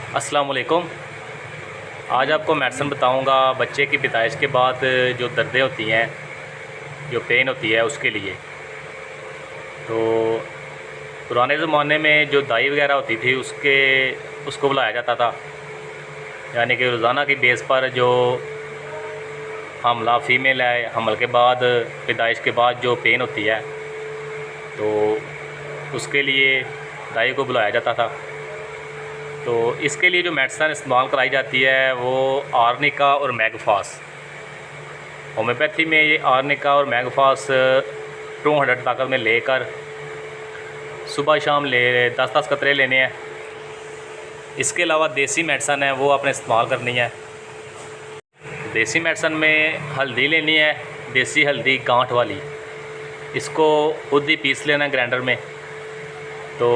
अस्सलाम वालेकुम। आज आपको मेडिसिन बताऊंगा बच्चे की पैदाइश के बाद जो दर्दें होती हैं, जो पेन होती है उसके लिए। तो पुराने ज़माने में जो दाई वगैरह होती थी उसको बुलाया जाता था, यानी कि रोज़ाना की बेस पर जो हमला फ़ीमेल है, हमल के बाद पैदाइश के बाद जो पेन होती है तो उसके लिए दाई को बुलाया जाता था। तो इसके लिए जो मेडिसिन इस्तेमाल कराई जाती है वो आर्निका और मैगफास। होम्योपैथी में ये आर्निका और मैगफास 200 ताकत में लेकर सुबह शाम 10-10 कतरे लेने हैं। इसके अलावा देसी मेडिसिन है वो आपने इस्तेमाल करनी है। देसी मेडिसिन में हल्दी लेनी है, देसी हल्दी गांठ वाली। इसको खुद ही पीस लेना है ग्राइंडर में। तो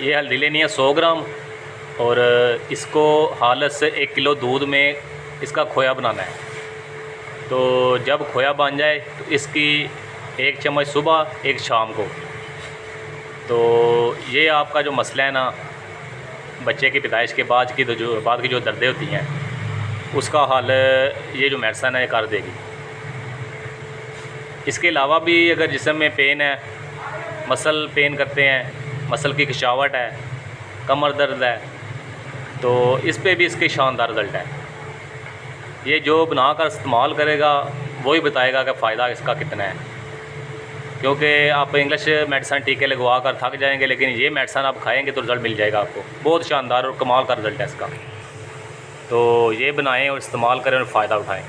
ये हल्दी लेनी है 100 ग्राम, और इसको हालत से 1 किलो दूध में इसका खोया बनाना है। तो जब खोया बन जाए तो इसकी 1 चम्मच सुबह 1 शाम को। तो ये आपका जो मसला है ना, बच्चे की पैदाइश के बाद की जो दर्दें होती हैं उसका हल ये जो मेडिसिन है कर देगी। इसके अलावा भी अगर जिस्म में पेन है, मसल पेन करते हैं, मसल की खिंचावट है, कमर दर्द है, तो इस पे भी इसके शानदार रिज़ल्ट है। ये जो बनाकर इस्तेमाल करेगा वही बताएगा कि फ़ायदा इसका कितना है। क्योंकि आप इंग्लिश मेडिसिन टीके लगवा कर थक जाएंगे, लेकिन ये मेडिसिन आप खाएंगे तो रिज़ल्ट मिल जाएगा आपको। बहुत शानदार और कमाल का रिज़ल्ट है इसका। तो ये बनाएं और इस्तेमाल करें और फ़ायदा उठाएं।